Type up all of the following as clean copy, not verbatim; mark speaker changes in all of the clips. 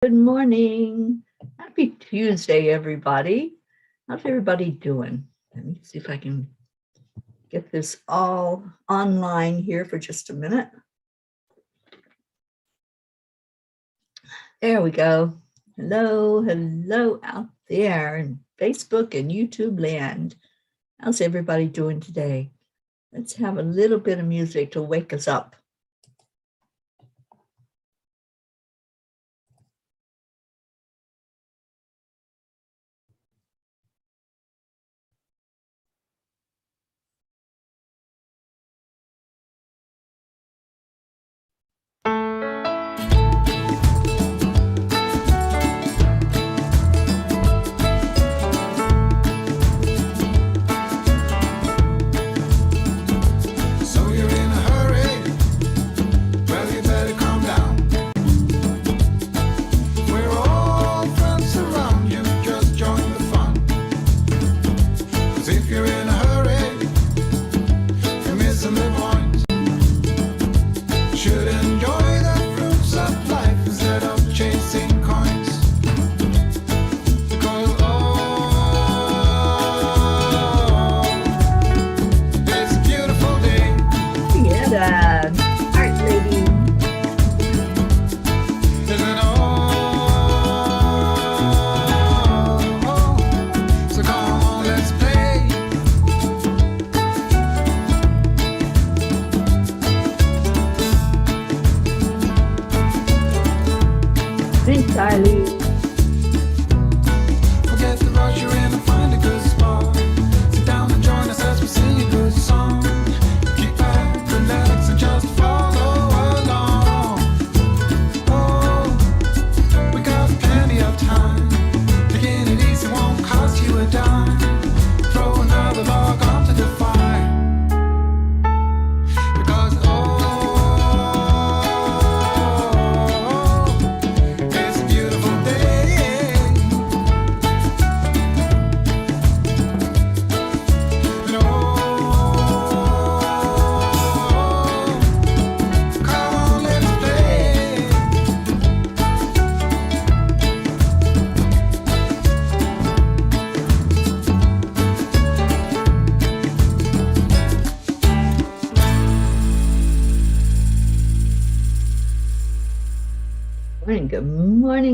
Speaker 1: Good morning. Happy Tuesday, everybody. How's everybody doing? Let me see if I can get this all online here for just a minute. There we go. Hello out there in Facebook and YouTube land. How's everybody doing today? Let's have a little bit of music to wake us up.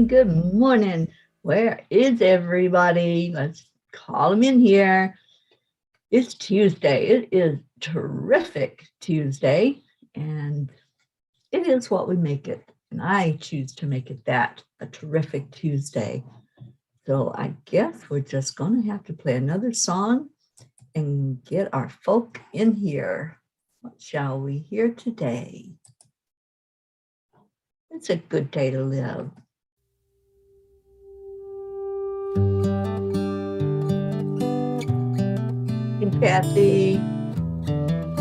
Speaker 1: Good morning. Where is everybody? Let's call them in here. It's Tuesday. It is terrific Tuesday, and it is what we make it. And I choose to make it that, a terrific Tuesday. So I guess we're just going to have to play another song and get our folk in here. What shall we hear today? It's a good day to live. And Kathy,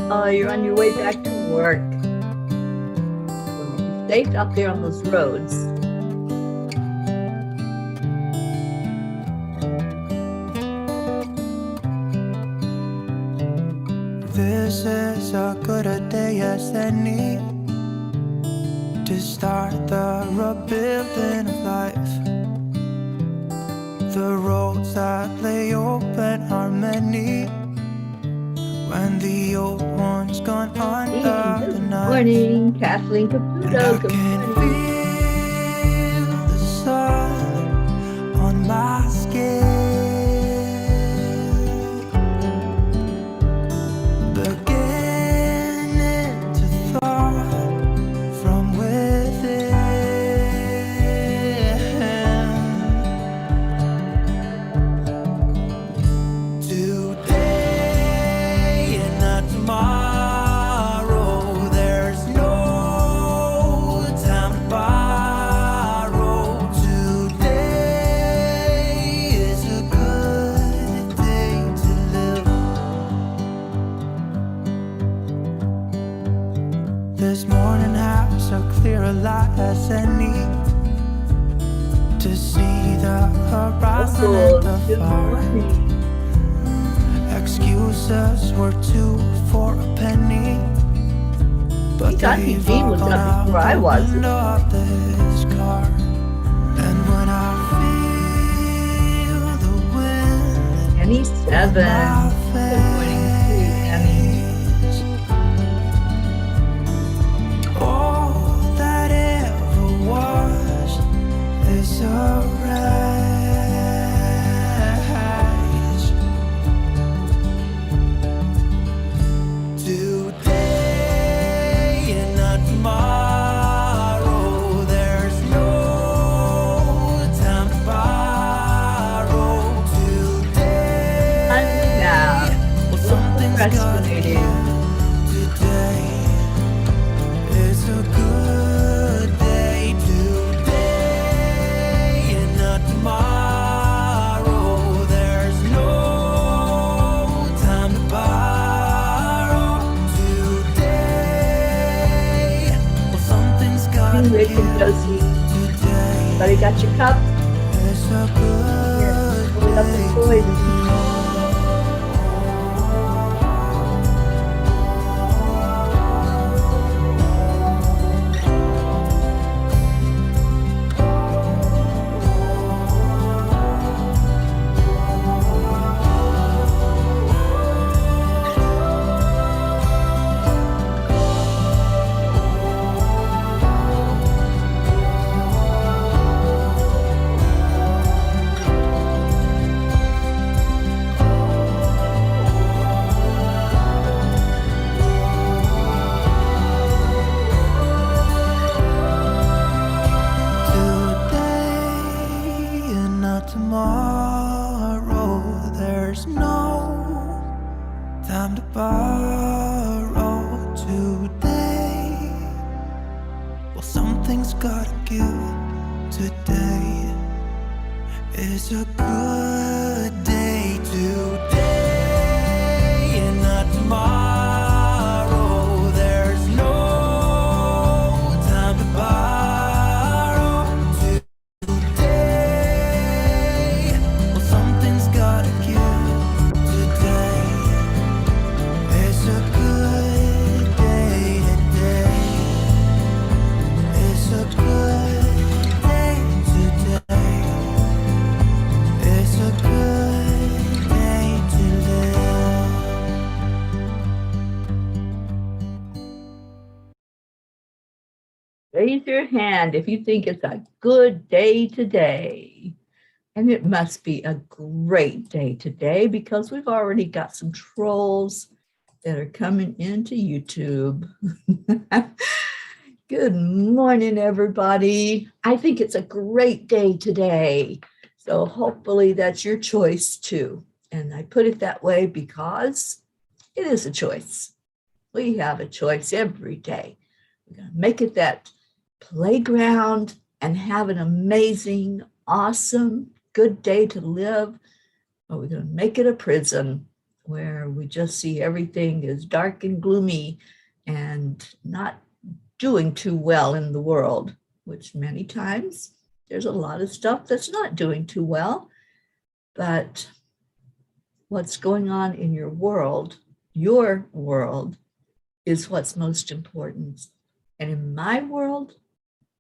Speaker 1: oh, you're on your way back to work. Well, be safe out there on those roads.
Speaker 2: This is a good a day as any to start the rebuilding of life. The roads that lay open are many when the old one's gone under the night.
Speaker 1: Good morning, Kathleen Caputo. Good morning.
Speaker 2: Feel the sun on my skin. This morning has a clearer light as any to see the horizon and the fire. Excuses were 2 for a penny, but
Speaker 1: Jean was up before I was.
Speaker 2: This car.
Speaker 1: Kevin. Good morning, sweet Annie.
Speaker 2: All that ever was is a rise. Today and not tomorrow. There's no time to borrow. Today,
Speaker 1: Yeah,
Speaker 2: well, something's gotta
Speaker 1: procrastinating.
Speaker 2: give. Today is a good day. Today and not tomorrow. There's no time to borrow. Today, well, something's gotta
Speaker 1: Rick and
Speaker 2: give.
Speaker 1: Josie,
Speaker 2: Today
Speaker 1: everybody got your cup?
Speaker 2: is a
Speaker 1: Here,
Speaker 2: good
Speaker 1: pull it up
Speaker 2: day.
Speaker 1: and boy this morning.
Speaker 2: Today and not tomorrow. There's no time to borrow. Today, well, something's gotta give. Today is a good day. Today and not tomorrow. There's no time to borrow. Today, well, something's gotta give. Today is a good day. Today is a good day. Today is a good day to live.
Speaker 1: Raise your hand if you think it's a good day today. And it must be a great day today because we've already got some trolls that are coming into YouTube. Good morning, everybody. I think it's a great day today. So hopefully that's your choice too. And I put it that way because it is a choice. We have a choice every day. We're going to make it that playground and have an amazing, awesome, good day to live. Or we're going to make it a prison where we just see everything is dark and gloomy and not doing too well in the world, which many times there's a lot of stuff that's not doing too well. But what's going on in your world is what's most important. And in my world,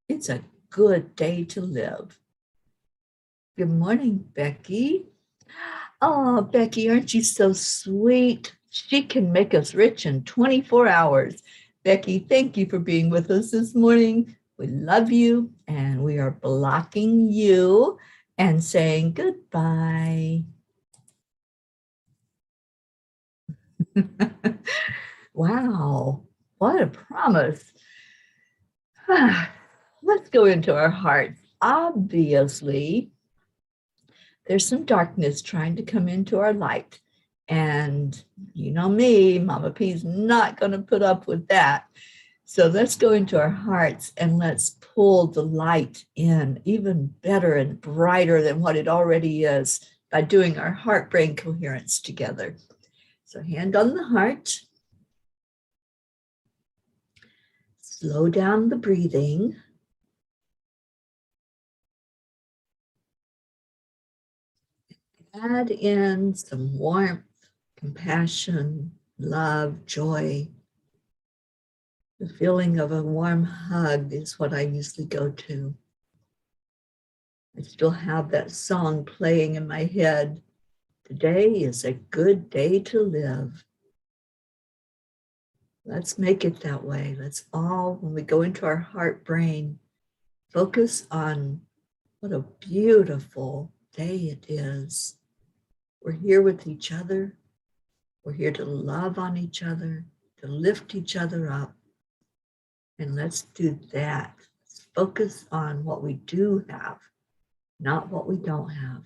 Speaker 1: it's a good day to live. Good morning, Becky. Oh, Becky, aren't you so sweet? She can make us rich in 24 hours. Becky, thank you for being with us this morning. We love you, and we are blocking you and saying goodbye. Wow, what a promise. Let's go into our hearts. Obviously, there's some darkness trying to come into our light. And you know me, Mama P's not going to put up with that. So let's go into our hearts and let's pull the light in even better and brighter than what it already is by doing our heart-brain coherence together. So hand on the heart. Slow down the breathing. Add in some warmth, compassion, love, joy. The feeling of a warm hug is what I usually go to. I still have that song playing in my head Today is a good day to live. Let's make it that way. Let's all, when we go into our heart brain, focus on what a beautiful day it is. We're here with each other. We're here to love on each other, to lift each other up. And let's do that. Let's focus on what we do have, not what we don't have.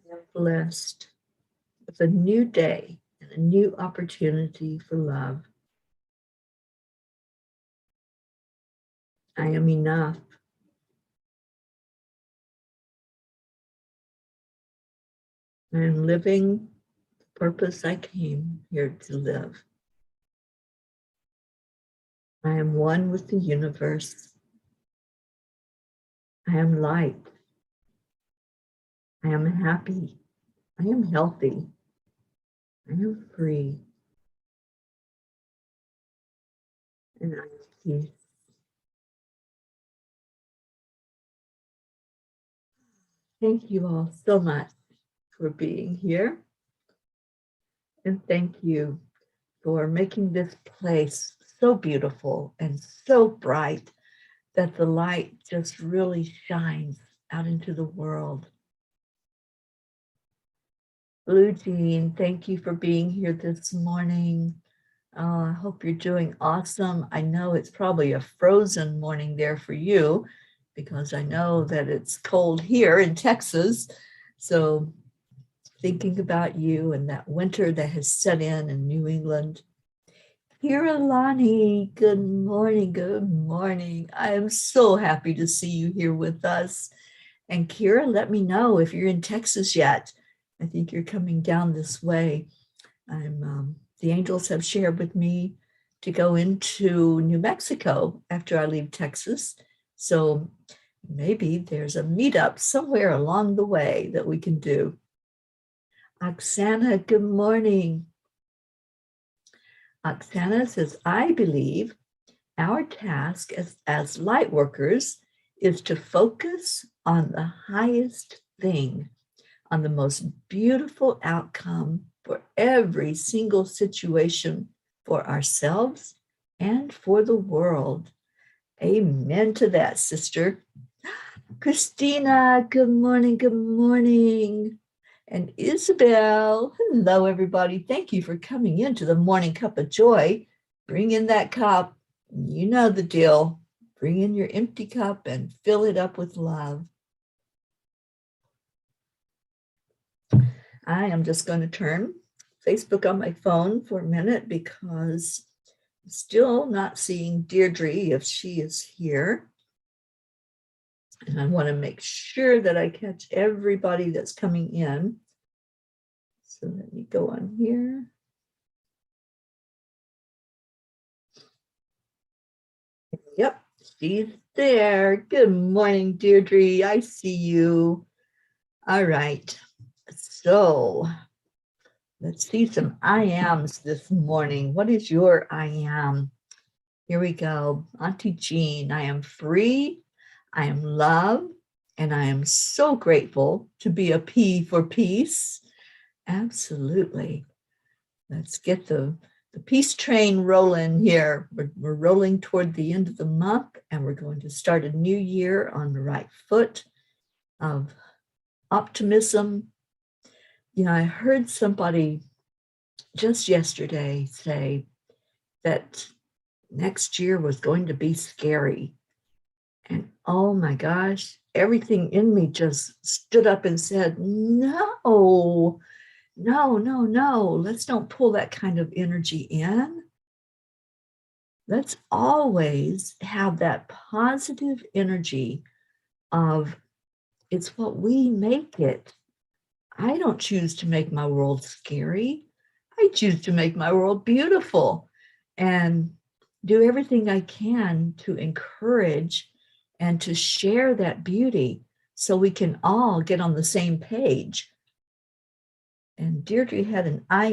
Speaker 1: I am blessed with a new day and a new opportunity for love. I am enough. I am living the purpose I came here to live. I am one with the universe. I am light. I am happy. I am healthy. I am free. And I am peace. Thank you all so much for being here. And thank you for making this place so beautiful and so bright that the light just really shines out into the world. Blue Jean, thank you for being here this morning. I hope you're doing awesome. I know it's probably a frozen morning there for you because I know that it's cold here in Texas. So thinking about you and that winter that has set in New England. Kiralani, good morning, good morning. I am so happy to see you here with us. And Kira, let me know if you're in Texas yet. I think you're coming down this way. The angels have shared with me to go into New Mexico after I leave Texas. So maybe there's a meetup somewhere along the way that we can do. Oksana, good morning. Oksana says, I believe our task as light workers is to focus on the highest thing, on the most beautiful outcome for every single situation for ourselves and for the world. Amen to that, sister. Christina, good morning, good morning. And Isabel, hello, everybody. Thank you for coming into the Morning Cup of Joy. Bring in that cup. You know the deal. Bring in your empty cup and fill it up with love. I am just going to turn Facebook on my phone for a minute because I'm still not seeing Deirdre if she is here. And I want to make sure that I catch everybody that's coming in. So let me go on here. Yep, she's there. Good morning, Deirdre. I see you. All right. So let's see some I ams this morning. What is your I am? Here we go. Auntie Jean, I am free. I am love. And I am so grateful to be a P for peace. Absolutely. Let's get the peace train rolling here. We're rolling toward the end of the month, and we're going to start a new year on the right foot of optimism. You know, I heard somebody just yesterday say, that next year was going to be scary. And oh my gosh, everything in me just stood up and said, no, no, no, no. Let's don't pull that kind of energy in. Let's always have that positive energy of it's what we make it. I don't choose to make my world scary. I choose to make my world beautiful and do everything I can to encourage and to share that beauty so we can all get on the same page. And Deirdre had an I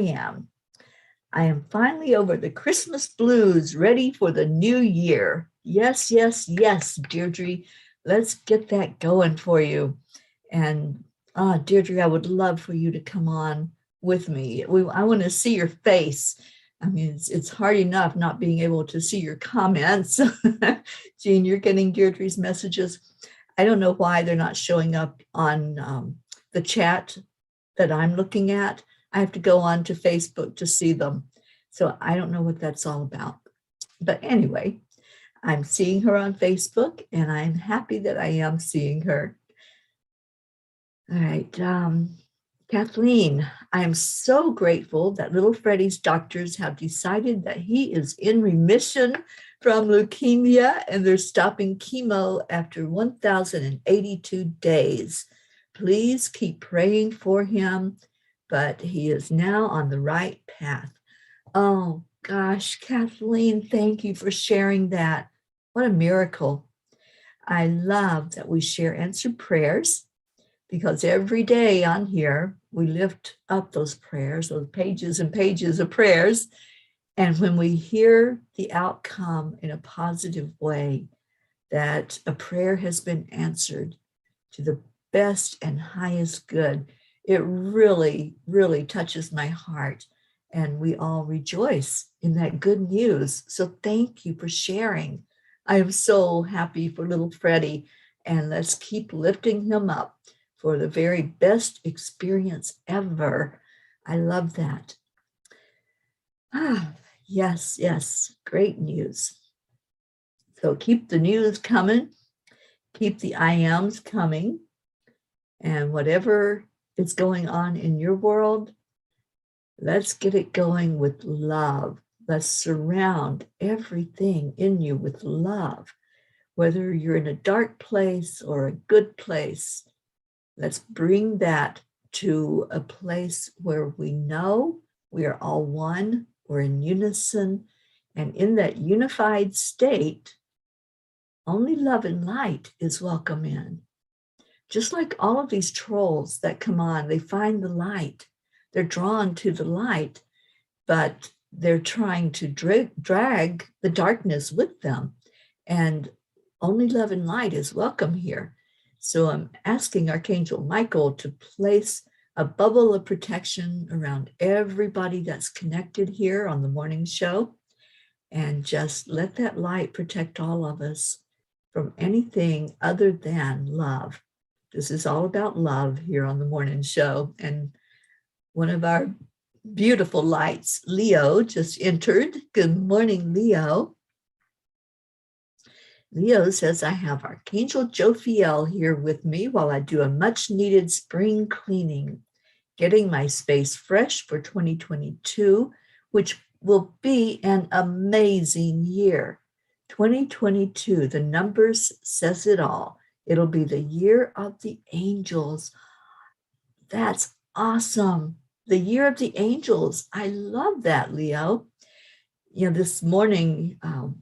Speaker 1: am finally over the Christmas blues, ready for the new year. Yes, yes, yes, Deirdre. Let's get that going for you. And Deirdre, I would love for you to come on with me. I want to see your face. I mean, it's hard enough not being able to see your comments. Jean, you're getting Deirdre's messages. I don't know why they're not showing up on the chat that I'm looking at. I have to go on to Facebook to see them. So I don't know what that's all about. But anyway, I'm seeing her on Facebook, and I'm happy that I am seeing her. All right, Kathleen, I am so grateful that little Freddie's doctors have decided that he is in remission from leukemia and they're stopping chemo after 1,082 days. Please keep praying for him, but he is now on the right path. Oh gosh, Kathleen, thank you for sharing that. What a miracle. I love that we share answered prayers, because every day on here, we lift up those prayers, those pages and pages of prayers. And when we hear the outcome in a positive way, that a prayer has been answered to the best and highest good, it really, really touches my heart. And we all rejoice in that good news. So thank you for sharing. I am so happy for little Freddie, and let's keep lifting him up for the very best experience ever. I love that. Yes, yes, great news. So keep the news coming, keep the I ams coming, and whatever is going on in your world, let's get it going with love. Let's surround everything in you with love, whether you're in a dark place or a good place. Let's bring that to a place where we know we are all one, we're in unison, and in that unified state, only love and light is welcome in. Just like all of these trolls that come on, they find the light. They're drawn to the light, but they're trying to drag the darkness with them. And only love and light is welcome here. So I'm asking Archangel Michael to place a bubble of protection around everybody that's connected here on the morning show, and just let that light protect all of us from anything other than love. This is all about love here on the morning show. And one of our beautiful lights, Leo, just entered. Good morning, Leo. Leo says, I have Archangel Jophiel here with me while I do a much needed spring cleaning, getting my space fresh for 2022, which will be an amazing year. 2022, the numbers says it all. It'll be the year of the angels. That's awesome. The year of the angels. I love that, Leo. You know, this morning,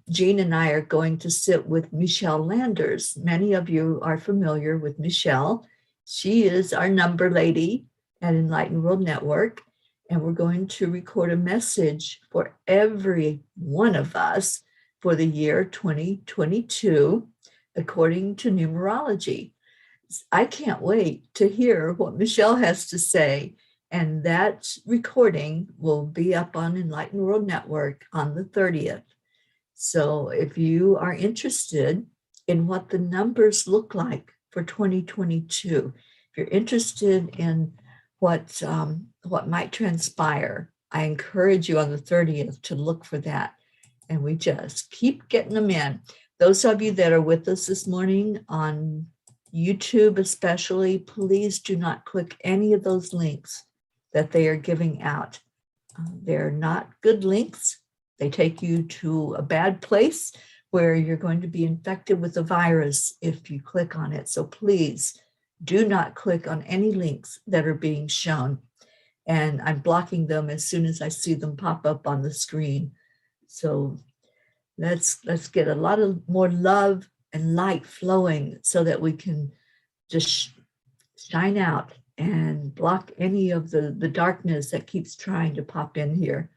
Speaker 1: Jean and I are going to sit with Michelle Landers. Many of you are familiar with Michelle. She is our number lady at Enlightened World Network, and we're going to record a message for every one of us for the year 2022, according to numerology. I can't wait to hear what Michelle has to say. And that recording will be up on Enlightened World Network on the 30th. So if you are interested in what the numbers look like for 2022, if you're interested in what might transpire, I encourage you on the 30th to look for that. And we just keep getting them in. Those of you that are with us this morning on YouTube especially, please do not click any of those links that they are giving out. They're not good links. They take you to a bad place where you're going to be infected with a virus if you click on it. So please do not click on any links that are being shown. And I'm blocking them as soon as I see them pop up on the screen. So let's get a lot of more love and light flowing so that we can just shine out and block any of the darkness that keeps trying to pop in here.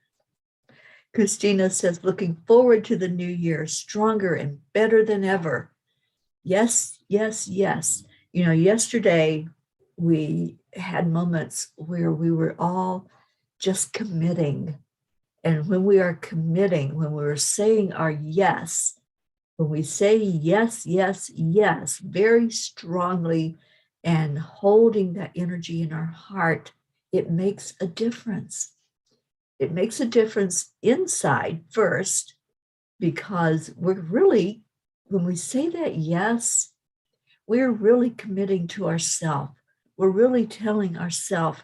Speaker 1: Christina says, looking forward to the new year, stronger and better than ever. Yes, yes, yes. You know, yesterday we had moments where we were all just committing. And when we are committing, when we're saying our yes, when we say yes, yes, yes, very strongly and holding that energy in our heart, it makes a difference. It makes a difference inside first, because we're really, when we say that yes, we're really committing to ourselves. We're really telling ourselves,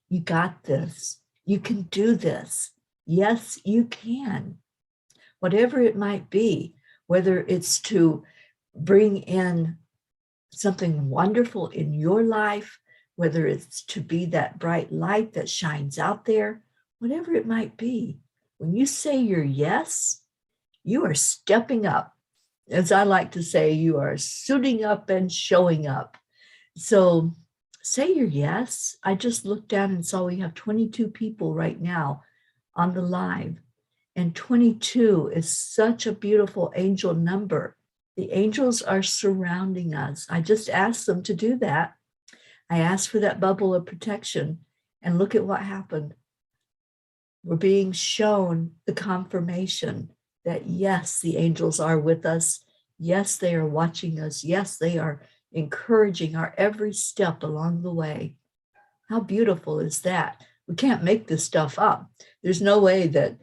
Speaker 1: you got this. You can do this. Yes, you can. Whatever it might be, whether it's to bring in something wonderful in your life, whether it's to be that bright light that shines out there, whatever it might be. When you say your yes, you are stepping up. As I like to say, you are suiting up and showing up. So say your yes. I just looked down and saw we have 22 people right now on the live. And 22 is such a beautiful angel number. The angels are surrounding us. I just asked them to do that. I asked for that bubble of protection, and look at what happened. We're being shown the confirmation that yes, the angels are with us. Yes, they are watching us. Yes, they are encouraging our every step along the way. How beautiful is that? We can't make this stuff up. There's no way that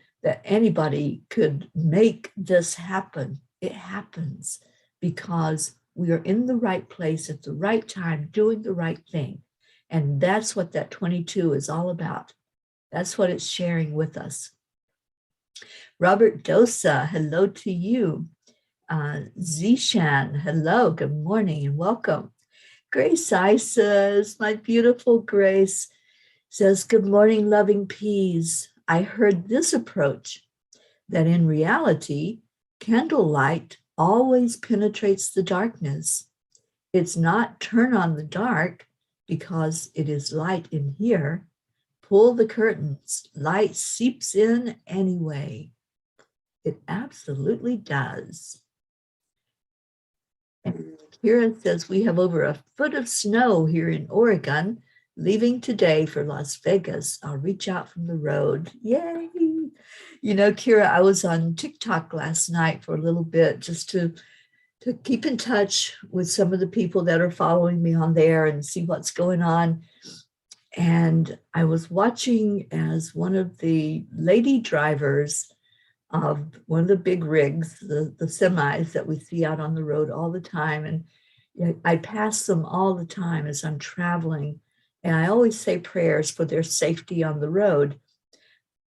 Speaker 1: anybody could make this happen. It happens because we are in the right place at the right time, doing the right thing. And that's what that 22 is all about. That's what it's sharing with us. Robert Dosa, hello to you. Zishan, hello, good morning and welcome. Grace Isis, my beautiful Grace, says, good morning, loving peas. I heard this approach, that in reality, candlelight always penetrates the darkness. It's not turn on the dark because it is light in here. Pull the curtains, light seeps in anyway. It absolutely does. And Kira says, we have over a foot of snow here in Oregon, leaving today for Las Vegas. I'll reach out from the road. Yay. You know, Kira, I was on TikTok last night for a little bit just to keep in touch with some of the people that are following me on there and see what's going on. And I was watching as one of the lady drivers of one of the big rigs, the semis that we see out on the road all the time. And I pass them all the time as I'm traveling. And I always say prayers for their safety on the road.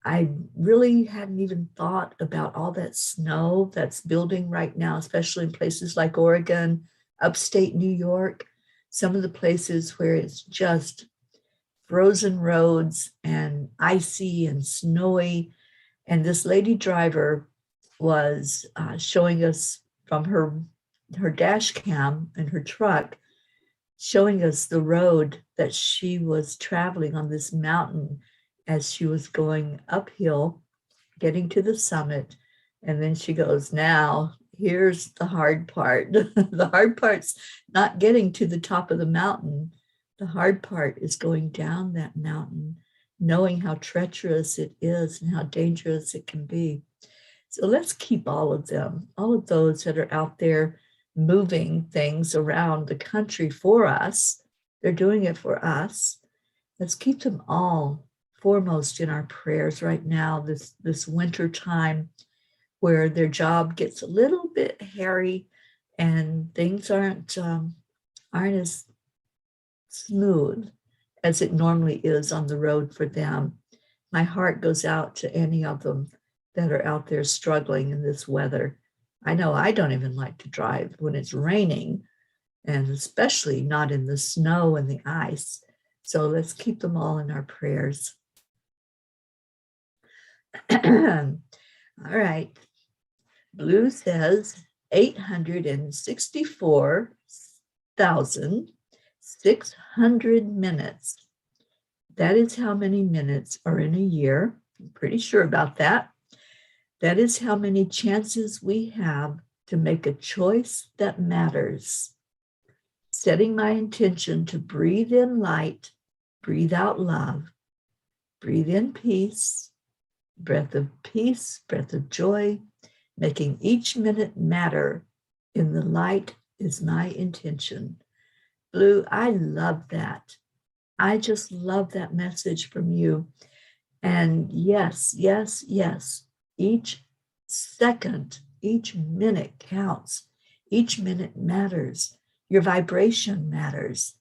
Speaker 1: I really hadn't even thought about all that snow that's building right now, especially in places like Oregon, upstate New York, some of the places where it's just frozen roads and icy and snowy. And this lady driver was showing us from her dash cam in her truck, showing us the road that she was traveling on this mountain as she was going uphill, getting to the summit. And then she goes, now, here's the hard part. The hard part's not getting to the top of the mountain. The hard part is going down that mountain, knowing how treacherous it is and how dangerous it can be. So let's keep all of them, all of those that are out there moving things around the country for us. They're doing it for us. Let's keep them all foremost in our prayers right now, this winter time where their job gets a little bit hairy and things aren't as smooth as it normally is on the road for them. My heart goes out to any of them that are out there struggling in this weather. I know I don't even like to drive when it's raining, and especially not in the snow and the ice. So let's keep them all in our prayers. All right. Blue says 864,600 minutes. That is how many minutes are in a year. I'm pretty sure about that. That is how many chances we have to make a choice that matters. Setting my intention to breathe in light, breathe out love, breathe in peace, breath of joy, making each minute matter in the light is my intention. Blue, I love that. I just love that message from you. And yes, yes, yes, each second, each minute counts. Each minute matters. Your vibration matters.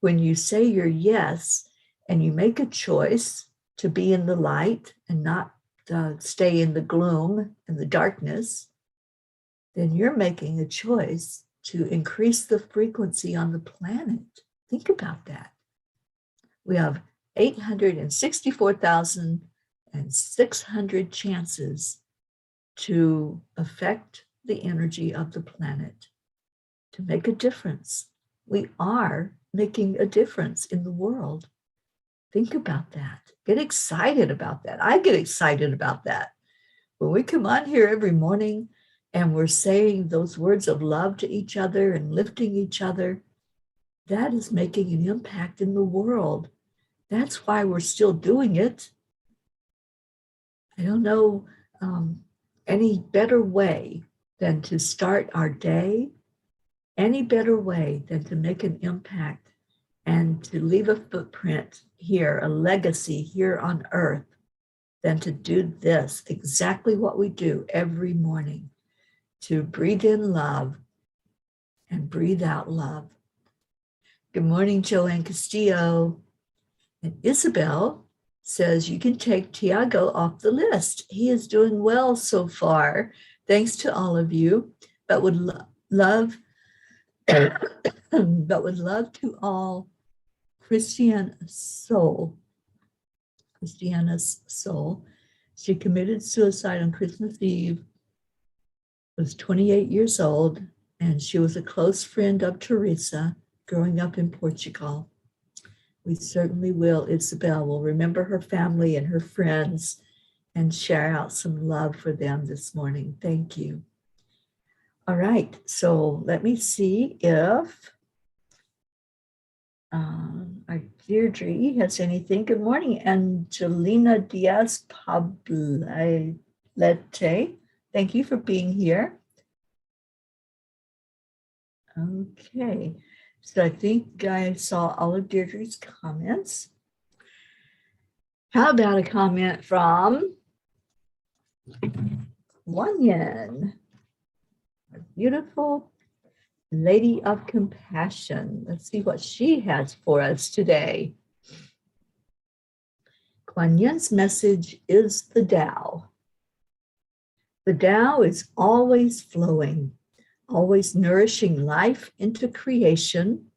Speaker 1: When you say your yes and you make a choice to be in the light and not stay in the gloom and the darkness, then you're making a choice to increase the frequency on the planet. Think about that. We have 864,600 chances to affect the energy of the planet, to make a difference. We are making a difference in the world. Think about that. Get excited about that. I get excited about that. When we come on here every morning and we're saying those words of love to each other and lifting each other, that is making an impact in the world. That's why we're still doing it. I don't know any better way than to start our day, any better way than to make an impact and to leave a footprint here, a legacy here on earth, than to do this, exactly what we do every morning, to breathe in love and breathe out love. Good morning, Joanne Castillo. And Isabel says you can take Tiago off the list. He is doing well so far. Thanks to all of you, but would love to all Christiana's soul. She committed suicide on Christmas Eve, was 28 years old, and she was a close friend of Teresa growing up in Portugal. We certainly will, Isabel. We'll remember her family and her friends and share out some love for them this morning. Thank you. All right, so let me see if our Deirdre has anything. Good morning, Angelina Diaz Pablete. Thank you for being here. Okay, so I think I saw all of Deirdre's comments. How about a comment from Wanyan, our beautiful Lady of Compassion. Let's see what she has for us today. Kuan Yin's message is the Tao. The Tao is always flowing, always nourishing life into creation,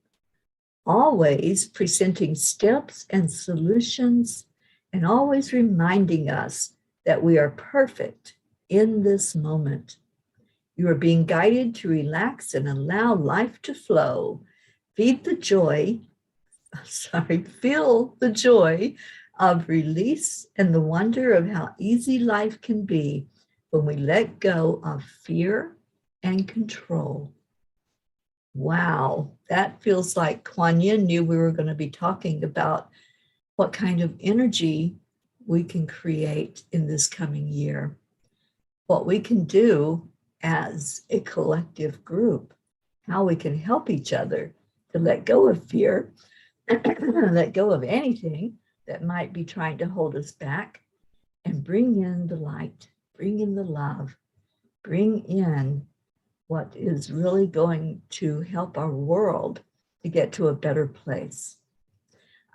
Speaker 1: always presenting steps and solutions, and always reminding us that we are perfect in this moment. You are being guided to relax and allow life to flow. Feel the joy of release and the wonder of how easy life can be when we let go of fear and control. Wow, that feels like Kuan Yin knew we were going to be talking about what kind of energy we can create in this coming year, what we can do as a collective group, how we can help each other to let go of fear, let go of anything that might be trying to hold us back, and bring in the light, bring in the love, bring in what is really going to help our world to get to a better place.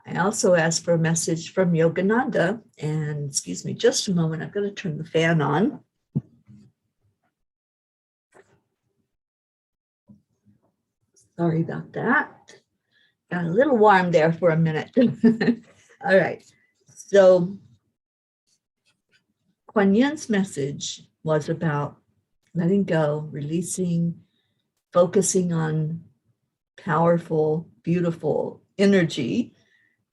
Speaker 1: I also asked for a message from Yogananda, and excuse me just a moment, I'm going to turn the fan on. Sorry about that. Got a little warm there for a minute. All right. So Kuan Yin's message was about letting go, releasing, focusing on powerful, beautiful energy,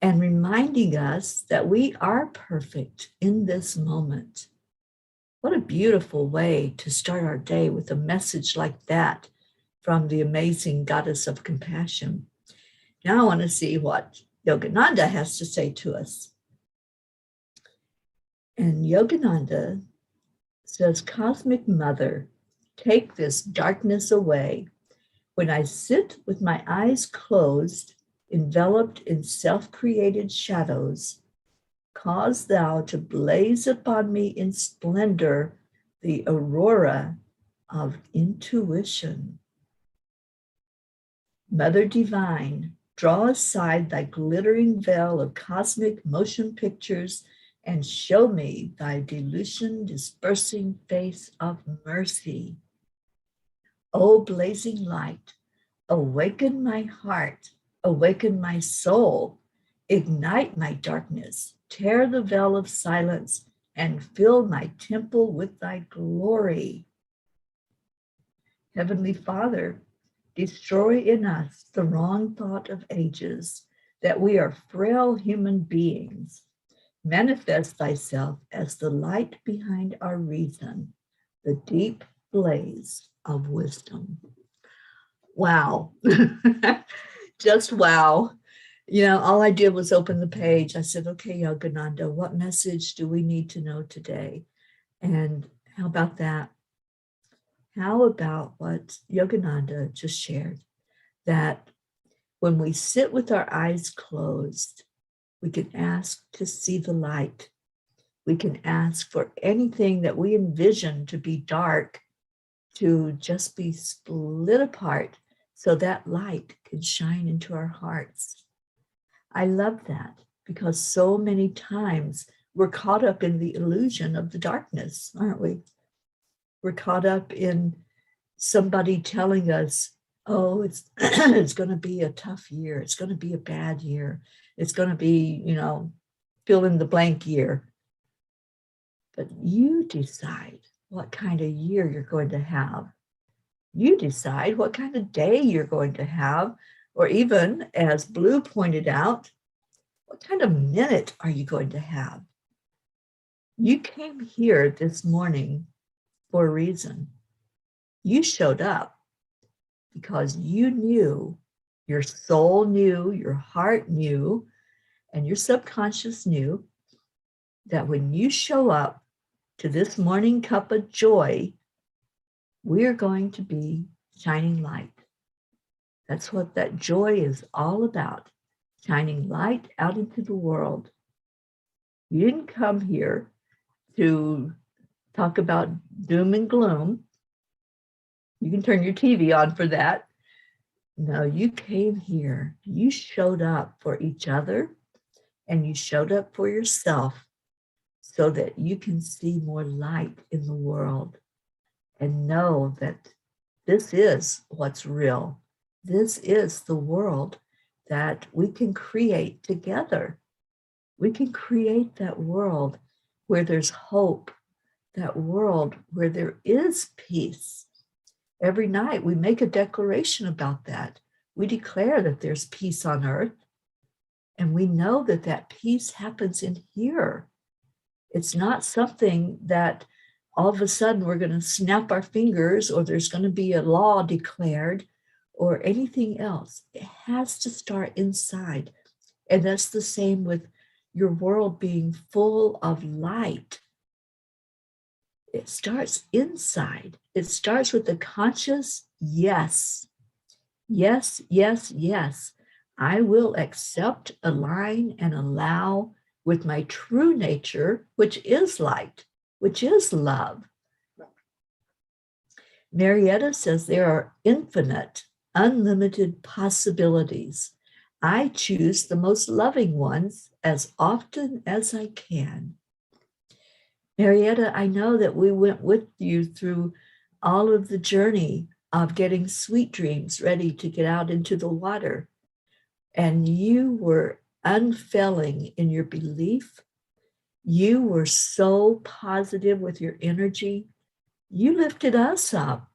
Speaker 1: and reminding us that we are perfect in this moment. What a beautiful way to start our day with a message like that from the amazing goddess of compassion. Now I want to see what Yogananda has to say to us. And Yogananda says, Cosmic Mother, take this darkness away. When I sit with my eyes closed, enveloped in self-created shadows, cause thou to blaze upon me in splendor the aurora of intuition. Mother Divine, draw aside thy glittering veil of cosmic motion pictures and show me thy delusion dispersing face of mercy. O blazing light, awaken my heart, awaken my soul, ignite my darkness, tear the veil of silence, and fill my temple with thy glory. Heavenly Father, destroy in us the wrong thought of ages, that we are frail human beings. Manifest thyself as the light behind our reason, the deep blaze of wisdom. Wow. Just wow. You know, all I did was open the page. I said, okay, Yogananda, what message do we need to know today? And how about that? How about what Yogananda just shared? That when we sit with our eyes closed, we can ask to see the light. We can ask for anything that we envision to be dark to just be split apart so that light can shine into our hearts. I love that because so many times we're caught up in the illusion of the darkness, aren't we? We're caught up in somebody telling us, oh, it's it's going to be a tough year. It's going to be a bad year. It's going to be, you know, fill in the blank year. But you decide what kind of year you're going to have. You decide what kind of day you're going to have, or even, as Blue pointed out, what kind of minute are you going to have? You came here this morning for a reason. You showed up because you knew, your soul knew, your heart knew, and your subconscious knew that when you show up to this morning Cuppa JoY, we're going to be shining light. That's what that joy is all about, shining light out into the world. You didn't come here to talk about doom and gloom. You can turn your TV on for that. No, you came here. You showed up for each other and you showed up for yourself so that you can see more light in the world and know that this is what's real. This is the world that we can create together. We can create that world where there's hope, that world where there is peace. Every night we make a declaration about that. We declare that there's peace on earth, and we know that that peace happens in here. It's not something that all of a sudden we're going to snap our fingers or there's going to be a law declared or anything else. It has to start inside. And that's the same with your world being full of light. It starts inside. It starts with the conscious yes. Yes, yes, yes. I will accept, align, and allow with my true nature, which is light, which is love. Marietta says there are infinite, unlimited possibilities. I choose the most loving ones as often as I can. Marietta, I know that we went with you through all of the journey of getting sweet dreams ready to get out into the water. And you were unfailing in your belief. You were so positive with your energy. You lifted us up.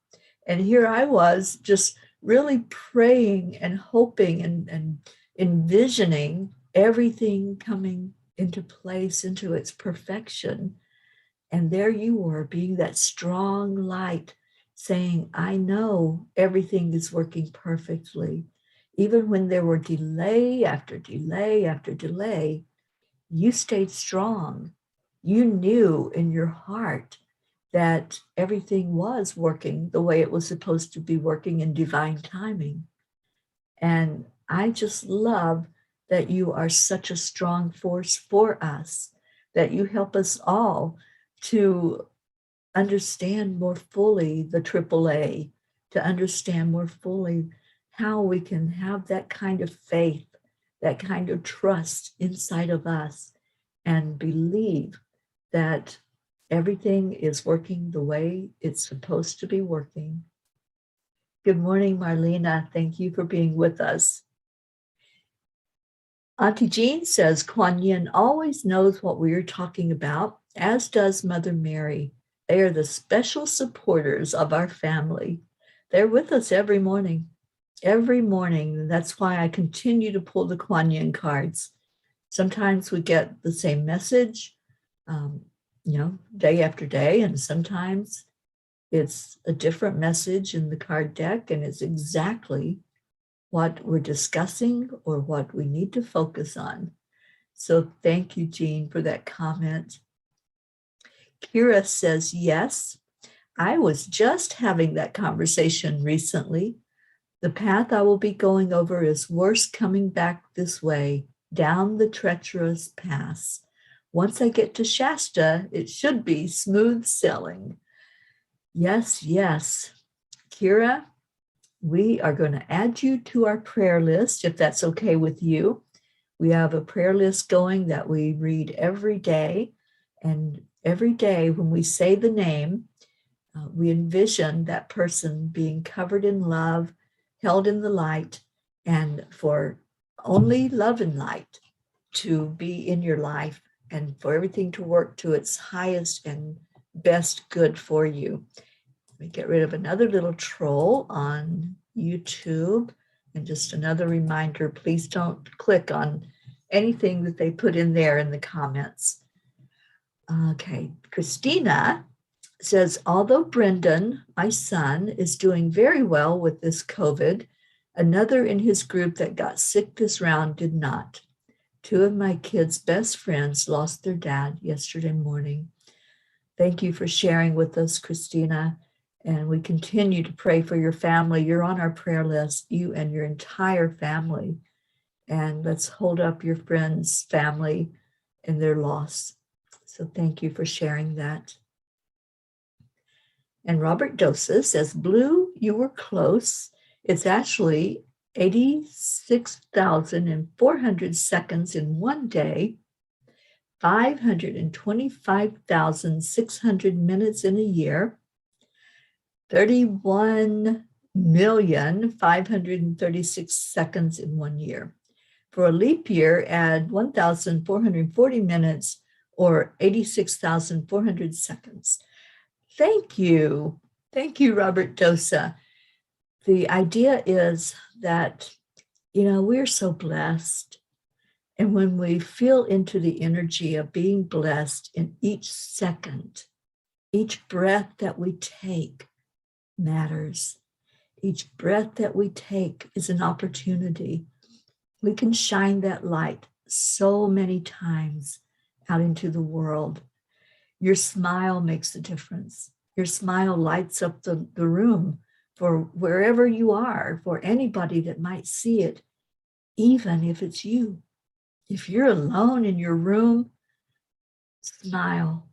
Speaker 1: And here I was just really praying and hoping and envisioning everything coming into place, into its perfection. And there you were, being that strong light, saying, I know everything is working perfectly. Even when there were delay after delay after delay, you stayed strong. You knew in your heart that everything was working the way it was supposed to be working in divine timing. And I just love that you are such a strong force for us, that you help us all to understand more fully the AAA, to understand more fully how we can have that kind of faith, that kind of trust inside of us, and believe that everything is working the way it's supposed to be working. Good morning, Marlena. Thank you for being with us. Auntie Jean says Kuan Yin always knows what we are talking about, as does Mother Mary. They are the special supporters of our family. They're with us every morning. Every morning. That's why I continue to pull the Kuan Yin cards. Sometimes we get the same message, day after day, and sometimes it's a different message in the card deck, and it's exactly what we're discussing or what we need to focus on. So thank you, Jean, for that comment. Kira says, yes, I was just having that conversation recently. The path I will be going over is worse coming back this way, down the treacherous pass. Once I get to Shasta, it should be smooth sailing. Yes, yes. Kira, we are going to add you to our prayer list, if that's okay with you. We have a prayer list going that we read every day. And every day when we say the name, we envision that person being covered in love, held in the light, and for only love and light to be in your life and for everything to work to its highest and best good for you. Let me get rid of another little troll on YouTube. And just another reminder, please don't click on anything that they put in there in the comments. Okay, Christina says, although Brendan, my son, is doing very well with this COVID, another in his group that got sick this round did not. 2 of my kids' best friends lost their dad yesterday morning. Thank you for sharing with us, Christina. And we continue to pray for your family. You're on our prayer list, you and your entire family. And let's hold up your friend's family in their loss. So thank you for sharing that. And Robert Dosa says, Blue, you were close. It's actually 86,400 seconds in one day, 525,600 minutes in a year, 31,536 seconds in 1 year. For a leap year, add 1,440 minutes or 86,400 seconds. Thank you. Thank you, Robert Dosa. The idea is that, we're so blessed. And when we feel into the energy of being blessed in each second, each breath that we take matters. Each breath that we take is an opportunity. We can shine that light so many times out into the world. Your smile makes a difference. Your smile lights up the room for wherever you are, for anybody that might see it, even if it's you. If you're alone in your room, smile.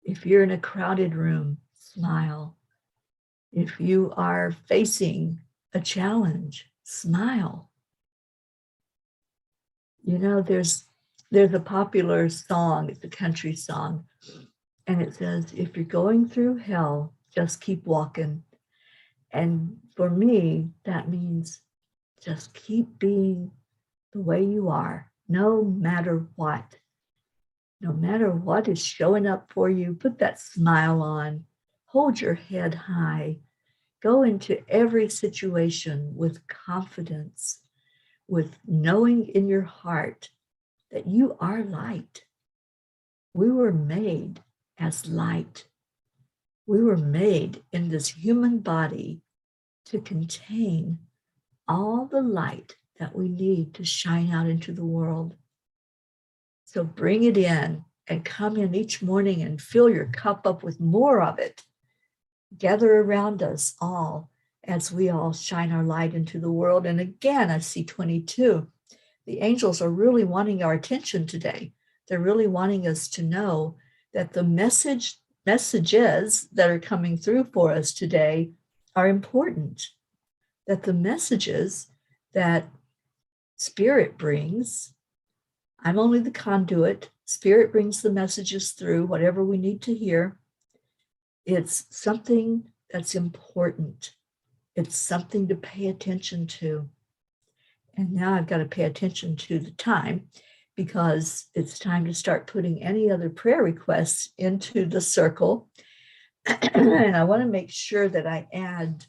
Speaker 1: If you're in a crowded room, smile. If you are facing a challenge, smile. You know, there's a popular song, it's a country song, and it says, if you're going through hell, just keep walking. And for me, that means just keep being the way you are, no matter what. No matter what is showing up for you, put that smile on, hold your head high, go into every situation with confidence, with knowing in your heart that you are light. We were made as light. We were made in this human body to contain all the light that we need to shine out into the world. So bring it in and come in each morning and fill your cup up with more of it. Gather around us all as we all shine our light into the world. And again, I see 22. The angels are really wanting our attention today. They're really wanting us to know that the messages that are coming through for us today are important. That the messages that Spirit brings, I'm only the conduit. Spirit brings the messages through, whatever we need to hear. It's something that's important. It's something to pay attention to. And now I've got to pay attention to the time because it's time to start putting any other prayer requests into the circle. And I want to make sure that I add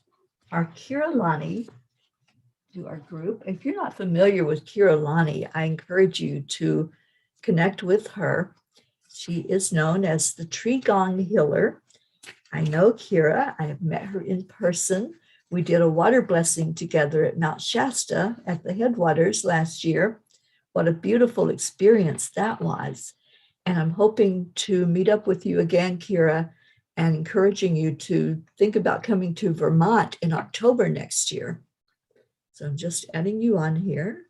Speaker 1: our Kiralani to our group. If you're not familiar with Kiralani, I encourage you to connect with her. She is known as the Tree Gong Healer. I know Kira. I have met her in person. We did a water blessing together at Mount Shasta at the headwaters last year. What a beautiful experience that was. And I'm hoping to meet up with you again, Kira, and encouraging you to think about coming to Vermont in October next year. So I'm just adding you on here.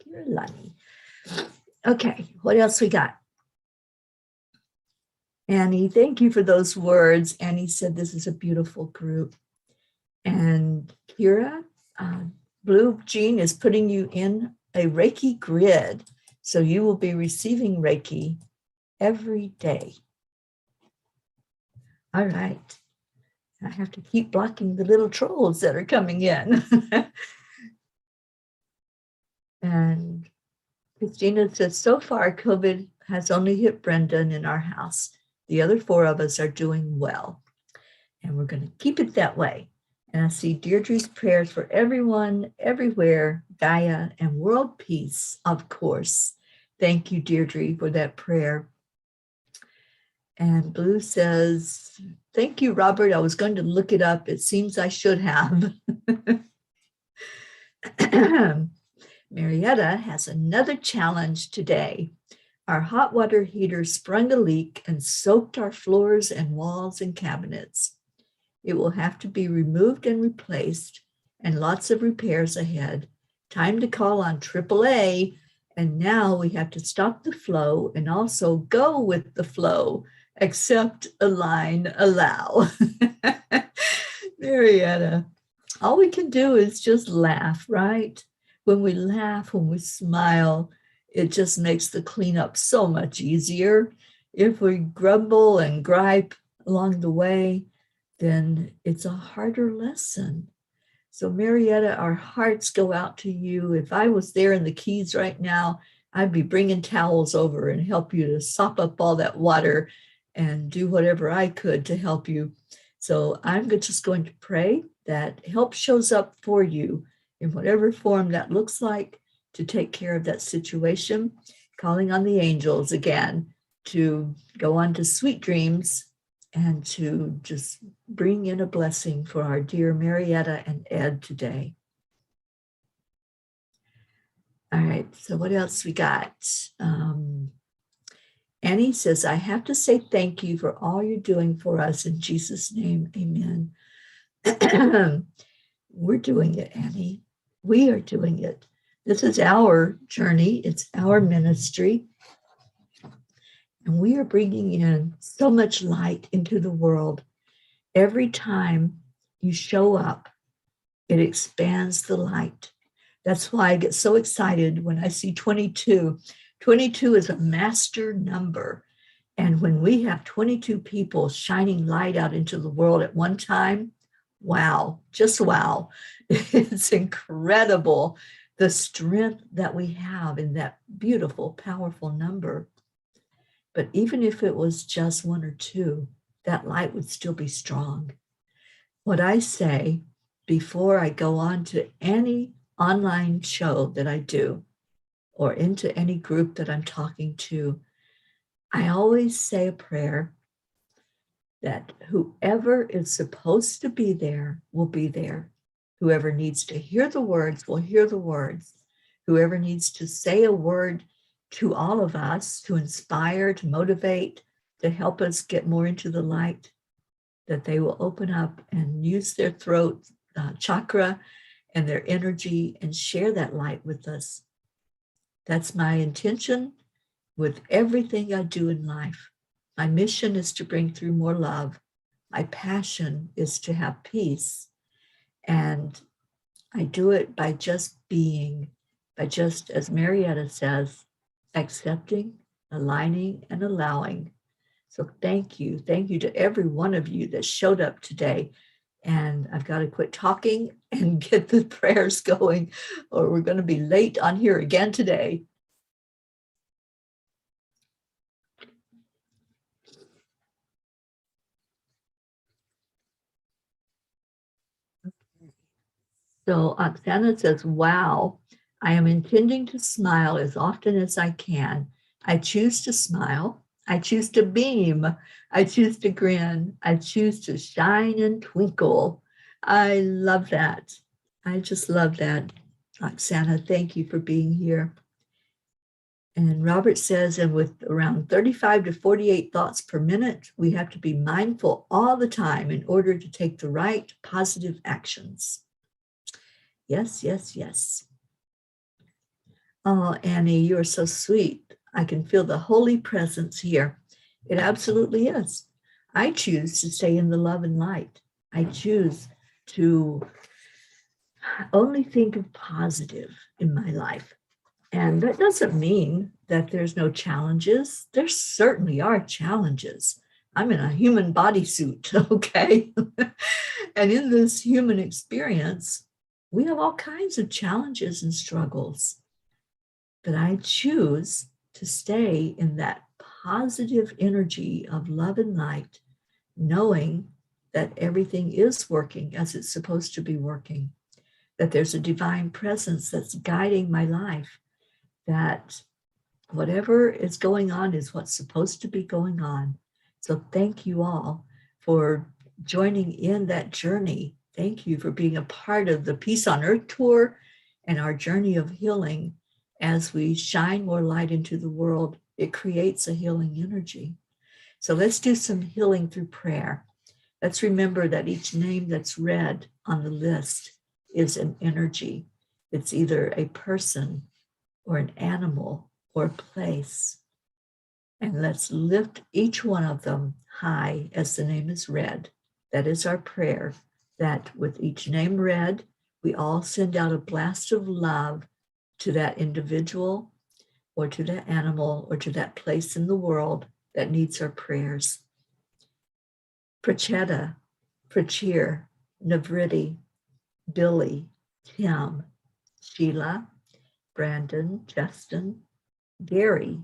Speaker 1: Kiralani. Okay, what else we got? Annie, thank you for those words. Annie said this is a beautiful group. And Kira, Blue Jean is putting you in a Reiki grid. So you will be receiving Reiki every day. All right. I have to keep blocking the little trolls that are coming in. And Christina says, so far, COVID has only hit Brendan in our house. The other 4 of us are doing well. And we're going to keep it that way. And I see Deirdre's prayers for everyone, everywhere, Gaia, and world peace, of course. Thank you, Deirdre, for that prayer. And Blue says, thank you, Robert. I was going to look it up. It seems I should have. Marietta has another challenge today. Our hot water heater sprung a leak and soaked our floors and walls and cabinets. It will have to be removed and replaced, and lots of repairs ahead. Time to call on AAA, and now we have to stop the flow and also go with the flow, except a line allow. Marietta, all we can do is just laugh, right? When we laugh, when we smile, it just makes the cleanup so much easier. If we grumble and gripe along the way, then it's a harder lesson. So Marietta, our hearts go out to you. If I was there in the Keys right now, I'd be bringing towels over and help you to sop up all that water and do whatever I could to help you. So I'm just going to pray that help shows up for you in whatever form that looks like to take care of that situation, calling on the angels again to go on to sweet dreams and to just bring in a blessing for our dear Marietta and Ed today. All right, so what else we got? Annie says, I have to say thank you for all you're doing for us. In Jesus' name, amen. We're doing it, Annie. We are doing it. This is our journey. It's our ministry. And we are bringing in so much light into the world. Every time you show up, it expands the light. That's why I get so excited when I see 22. 22 is a master number. And when we have 22 people shining light out into the world at one time, wow, just wow. It's incredible the strength that we have in that beautiful, powerful number. But even if it was just one or two, that light would still be strong. What I say before I go on to any online show that I do or into any group that I'm talking to, I always say a prayer that whoever is supposed to be there will be there. Whoever needs to hear the words will hear the words. Whoever needs to say a word to all of us to inspire, to motivate, to help us get more into the light, that they will open up and use their throat chakra and their energy and share that light with us. That's my intention with everything I do in life. My mission is to bring through more love. My passion is to have peace. And I do it by just being, by just, as Marietta says, accepting, aligning, and allowing. So thank you. Thank you to every one of you that showed up today. And I've got to quit talking and get the prayers going, or we're going to be late on here again today. So Oksana says, wow, I am intending to smile as often as I can. I choose to smile. I choose to beam. I choose to grin. I choose to shine and twinkle. I love that. I just love that. Oksana, thank you for being here. And Robert says, and with around 35 to 48 thoughts per minute, we have to be mindful all the time in order to take the right positive actions. Yes, yes, yes. Oh, Annie, you're so sweet. I can feel the holy presence here. It absolutely is. I choose to stay in the love and light. I choose to only think of positive in my life. And that doesn't mean that there's no challenges. There certainly are challenges. I'm in a human bodysuit, okay? And in this human experience, we have all kinds of challenges and struggles. But I choose to stay in that positive energy of love and light, knowing that everything is working as it's supposed to be working, that there's a divine presence that's guiding my life, that whatever is going on is what's supposed to be going on. So thank you all for joining in that journey. Thank you for being a part of the Peace on Earth tour and our journey of healing. As we shine more light into the world, it creates a healing energy. So let's do some healing through prayer. Let's remember that each name that's read on the list is an energy. It's either a person or an animal or a place. And let's lift each one of them high as the name is read. That is our prayer, that with each name read, we all send out a blast of love to that individual or to that animal or to that place in the world that needs our prayers. Prachetta, Prachir, Navriti, Billy, Tim, Sheila, Brandon, Justin, Gary,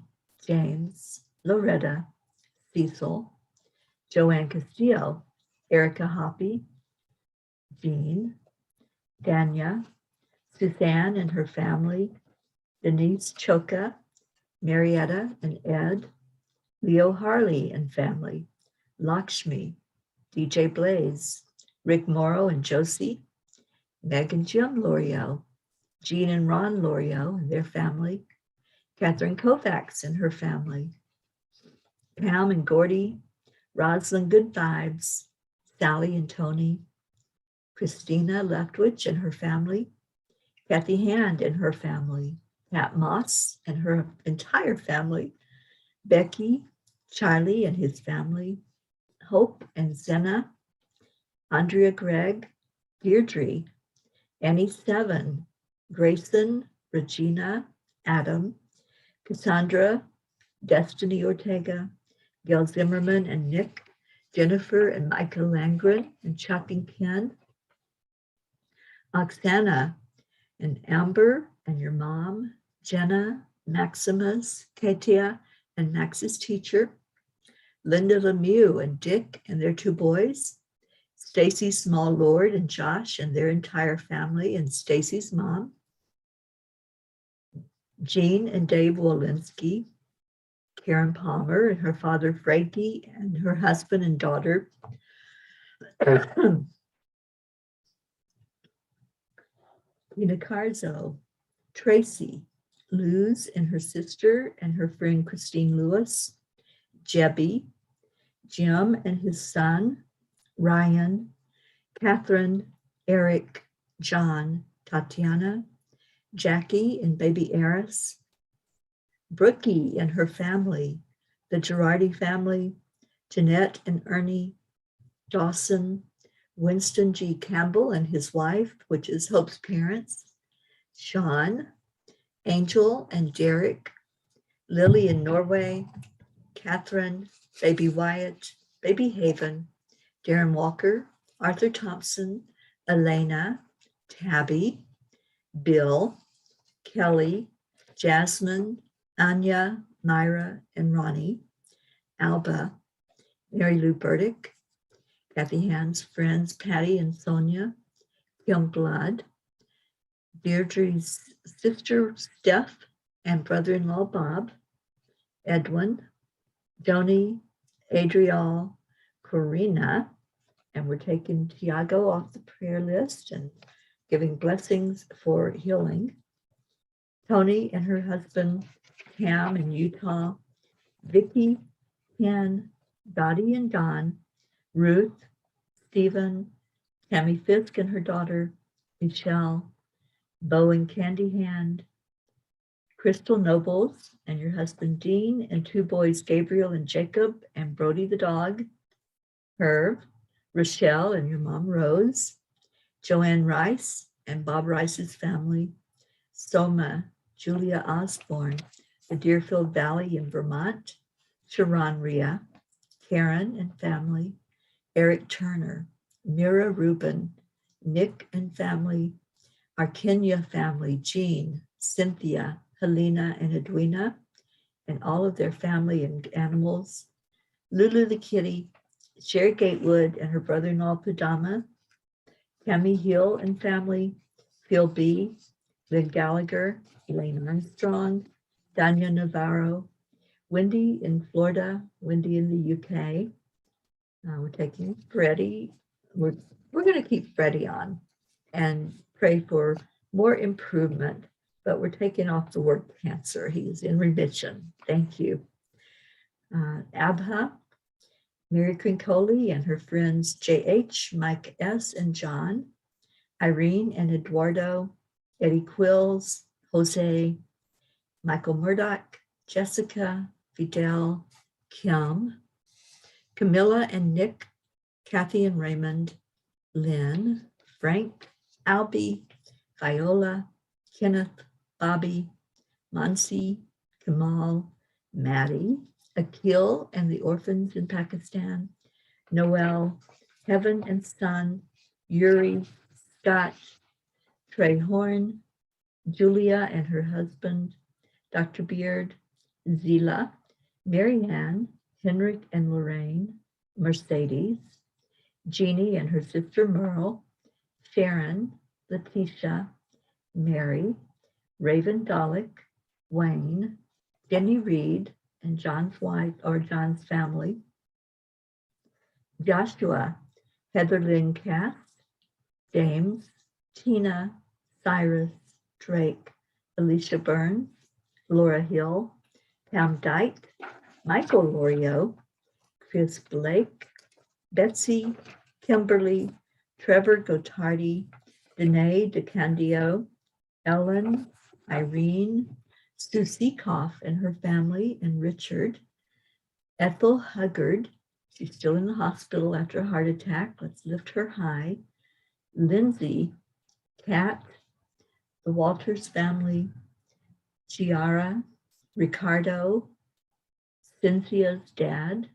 Speaker 1: James, Loretta, Cecil, Joanne Castillo, Erica Hoppy, Jean, Danya, Suzanne and her family, Denise Choka, Marietta and Ed, Leo Harley and family, Lakshmi, DJ Blaze, Rick Morrow and Josie, Meg and Jim Lorio, Jean and Ron Lorio and their family, Catherine Kovacs and her family, Pam and Gordy, Rosalind Good Vibes, Sally and Tony, Christina Leftwich and her family, Kathy Hand and her family, Pat Moss and her entire family, Becky, Charlie and his family, Hope and Zena, Andrea Gregg, Deirdre, Annie Seven, Grayson, Regina, Adam, Cassandra, Destiny Ortega, Gail Zimmerman and Nick, Jennifer and Michael Langren and Chuck and Ken, Oksana and Amber and your mom, Jenna, Maximus, Katia, and Max's teacher, Linda Lemieux and Dick and their 2 boys, Stacy Small Lord and Josh and their entire family and Stacy's mom, Jean and Dave Walensky, Karen Palmer and her father Frankie and her husband and daughter, Tina Carzo, Tracy, Luz and her sister and her friend Christine Lewis, Jebby, Jim and his son, Ryan, Catherine, Eric, John, Tatiana, Jackie and baby Eris, Brookie and her family, the Girardi family, Jeanette and Ernie, Dawson, Winston G. Campbell and his wife, which is Hope's parents, Sean, Angel and Derek, Lily in Norway, Catherine, baby Wyatt, baby Haven, Darren Walker, Arthur Thompson, Elena, Tabby, Bill, Kelly, Jasmine, Anya, Myra, and Ronnie, Alba, Mary Lou Burdick, Kathy Hand's friends, Patty and Sonia, Kim Blood, Deirdre's sister, Steph, and brother-in-law, Bob, Edwin, Joni, Adriel, Corina, and we're taking Tiago off the prayer list and giving blessings for healing, Tony and her husband, Cam in Utah, Vicky, Ken, Dottie and Don, Ruth, Stephen, Tammy Fisk and her daughter, Michelle, Bo and Candy Hand, Crystal Nobles and your husband, Dean, and 2 boys, Gabriel and Jacob, and Brody the dog, Herb, Rochelle and your mom, Rose, Joanne Rice and Bob Rice's family, Soma, Julia Osborne, the Deerfield Valley in Vermont, Sharon Rhea, Karen and family, Eric Turner, Mira Rubin, Nick and family, our Kenya family, Jean, Cynthia, Helena and Edwina, and all of their family and animals, Lulu the kitty, Sherry Gatewood and her brother-in-law Padama, Tammy Hill and family, Phil B, Lynn Gallagher, Elaine Armstrong, Danya Navarro, Wendy in Florida, Wendy in the UK. We're taking Freddie. We're going to keep Freddie on and pray for more improvement, but we're taking off the word cancer. He's in remission. Thank you. Abha, Mary Crincoli and her friends JH, Mike S, and John, Irene and Eduardo, Eddie Quills, Jose, Michael Murdoch, Jessica, Fidel, Kim, Camilla and Nick, Kathy and Raymond, Lynn, Frank, Albie, Viola, Kenneth, Bobby, Mansi, Kamal, Maddie, Akil and the orphans in Pakistan, Noel, Heaven and Son, Yuri, Scott, Trey Horn, Julia and her husband, Dr. Beard, Zila, Marianne, Henrik and Lorraine, Mercedes, Jeannie and her sister Merle, Sharon, Letitia, Mary, Raven Dalek, Wayne, Jenny Reed, and John's wife or John's family, Joshua, Heather Lynn Cass, James, Tina, Cyrus, Drake, Alicia Burns, Laura Hill, Pam Dyke, Michael Lorio, Chris Blake, Betsy, Kimberly, Trevor Gotardi, Danae DeCandio, Ellen, Irene, Sue Seekoff and her family, and Richard, Ethel Huggard, She's still in the hospital after a heart attack. Let's lift her high. Lindsay, Kat, the Walters family, Chiara, Ricardo, Cynthia's dad,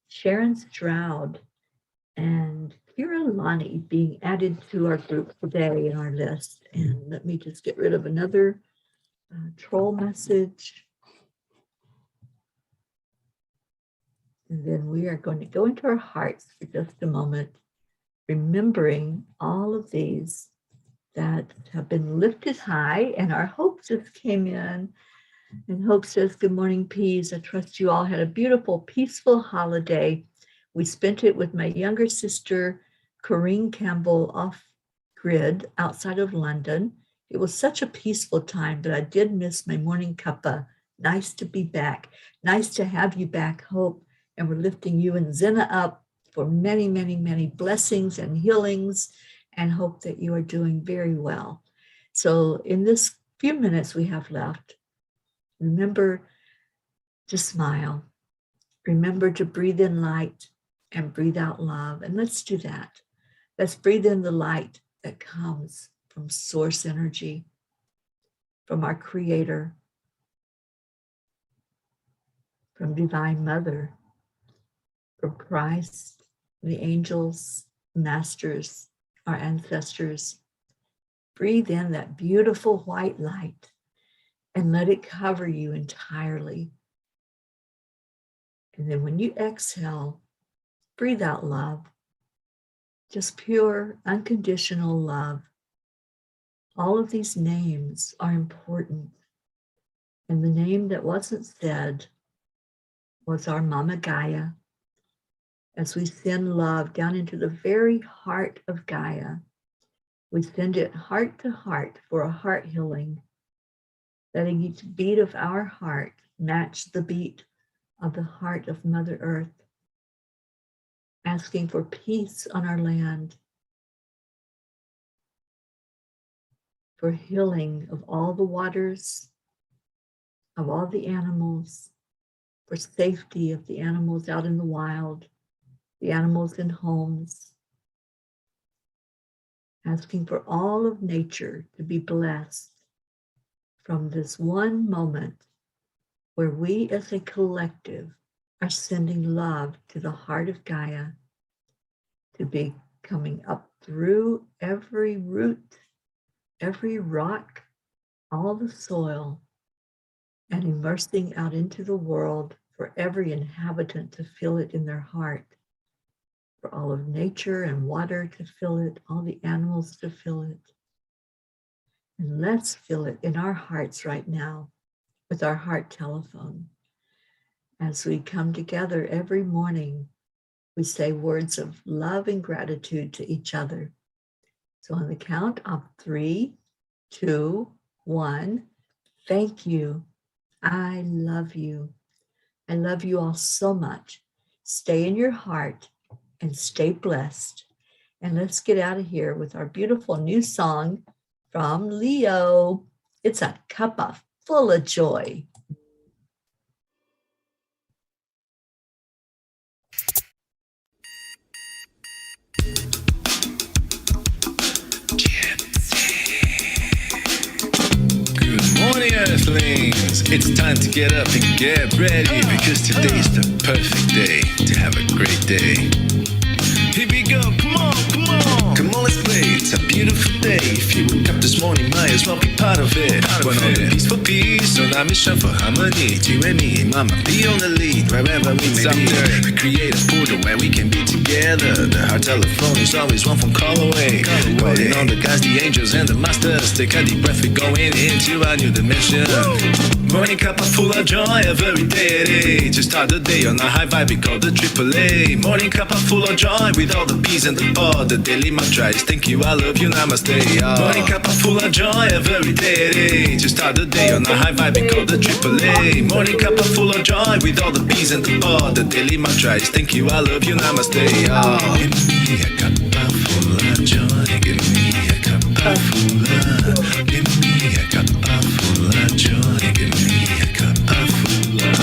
Speaker 1: Sharon Stroud, and Kira Lonnie being added to our group today in our list. And let me just get rid of another troll message. And then we are going to go into our hearts for just a moment, remembering all of these that have been lifted high. And our Hope just came in. And Hope says, good morning, Peas. I trust you all had a beautiful, peaceful holiday. We spent it with my younger sister, Corinne Campbell, off grid outside of London. It was such a peaceful time, but I did miss my morning cuppa. Nice to be back. Nice to have you back, Hope. And we're lifting you and Zena up for many, many, many blessings and healings, and hope that you are doing very well. So in this few minutes we have left, remember to smile. Remember to breathe in light and breathe out love. And let's do that. Let's breathe in the light that comes from source energy, from our Creator, from Divine Mother, from Christ, the angels, masters, our ancestors. Breathe in that beautiful white light and let it cover you entirely. And then when you exhale, breathe out love, just pure, unconditional love. All of these names are important. And the name that wasn't said was our Mama Gaia. As we send love down into the very heart of Gaia, we send it heart to heart for a heart healing, letting each beat of our heart match the beat of the heart of Mother Earth, asking for peace on our land, for healing of all the waters, of all the animals, for safety of the animals out in the wild, the animals in homes, asking for all of nature to be blessed from this one moment where we as a collective are sending love to the heart of Gaia to be coming up through every root, every rock, all the soil, and immersing out into the world for every inhabitant to feel it in their heart, for all of nature and water to feel it, all the animals to feel it. And let's feel it in our hearts right now with our heart telephone. As we come together every morning, we say words of love and gratitude to each other. So on the count of 3, 2, 1, thank you. I love you. I love you all so much. Stay in your heart and stay blessed. And let's get out of here with our beautiful new song from Leo. It's a cuppa full of joy.
Speaker 3: Good morning, Earthlings. It's time to get up and get ready because today's the perfect day to have a great day. Here we go, come on, come on. Come on, let's play, it's a beautiful day. If you woke up this morning, might as well be part of it. One on the peace for peace, on our mission for harmony. You and me, mama, be on the lead, wherever we may be. We create a portal where we can be together. The heart telephone is always one phone call away. Calling on the guys, the angels and the masters. Take a deep breath, we're going into a new dimension. Morning cup full of joy every day. To start the day on a high vibe, we call the AAA. Morning cup full of joy with all the bees and the pod. The daily mantra is thank you, I love you, namaste. Morning cup full of joy every day. To start the day on a high vibe, we call the AAA. Morning cup full of joy with all the bees and the pod. The daily mantra is thank you, I love you, namaste. Give me a cup full of joy. Give me a cup full of. Give me a cup full of joy. Give me a cup full of.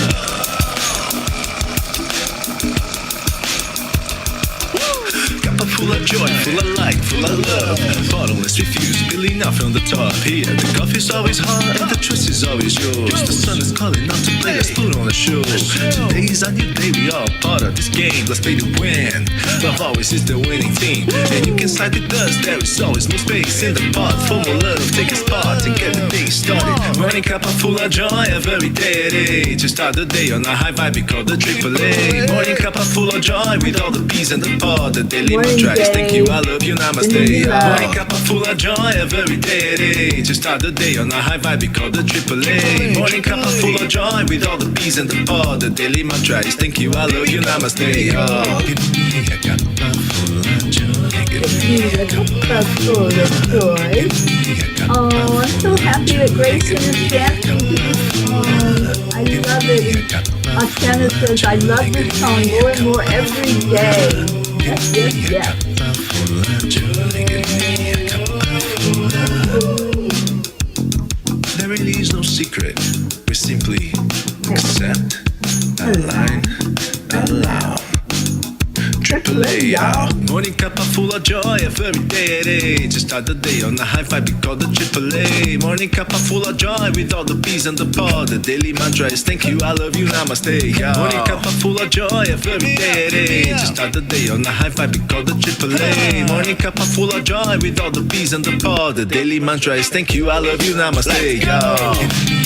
Speaker 3: full of joy, full of light, full of love. Bottomless refuse, believe nothing on the top. Here, the coffee's always hot and the trust is always yours. The sun is calling out to play, let's put on a show. Today's a new day, we all part of this game. Let's play to win. Love always is the winning team, and you can side with us. There is always more space in the pot for more love. Take a spot and get the day started. Morning cup of full of joy every day. To start the day on a high vibe, we call the AAA. Morning cup of full of joy with all the peas and the pod. The daily mantra is thank you, I love you, namaste. Morning cup of full of joy every day. To start the day on a high vibe, we call the AAA. Morning cup of full of joy with all the peas and the pod. The daily mantra is thank you, I love you, namaste. Oh. Give me a cup full of joy. Give me a cup
Speaker 1: full of joy. Oh, I'm so happy that Grayson is dancing to this song. I love it. Oksana says, I love this song more and more every day. Yes, yes, yes.
Speaker 3: There really is no secret. We simply accept, align, allow. AAA, morning cup of full of joy every day. Just start the day on a high vibe, we call the AAA. Morning cup of full of joy with all the peas and the pod. The daily mantra is thank you, I love you, namaste. Morning cup of full of joy every day. Just start the day on a high vibe, we call the AAA. Morning cup of full of joy with all the peas and the pod. The daily mantra is thank you, I love you, namaste. Give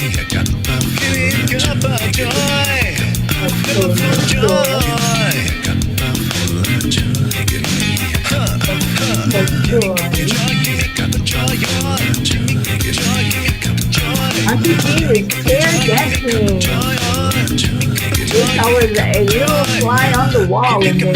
Speaker 3: me a cup of joy. Full of joy.
Speaker 1: Auntie Jean is chair dancing. Wish I was a little fly on the wall in there.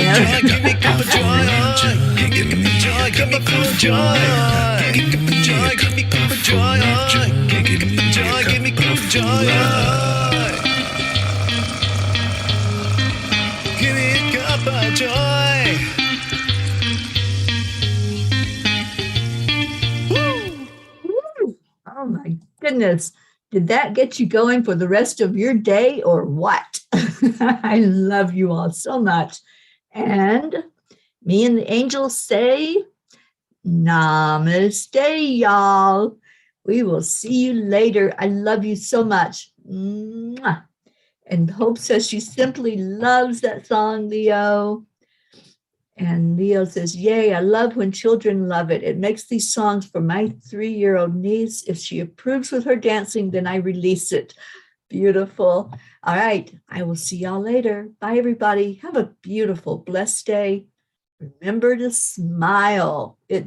Speaker 1: Oh my goodness. Did that get you going for the rest of your day or what? I love you all so much. And me and the angels say, namaste, y'all. We will see you later. I love you so much. Mwah. And Hope says she simply loves that song, Leo. And Leo says, yay, I love when children love it. It makes these songs for my 3-year-old niece. If she approves with her dancing, then I release it. Beautiful. All right. I will see y'all later. Bye, everybody. Have a beautiful, blessed day. Remember to smile. It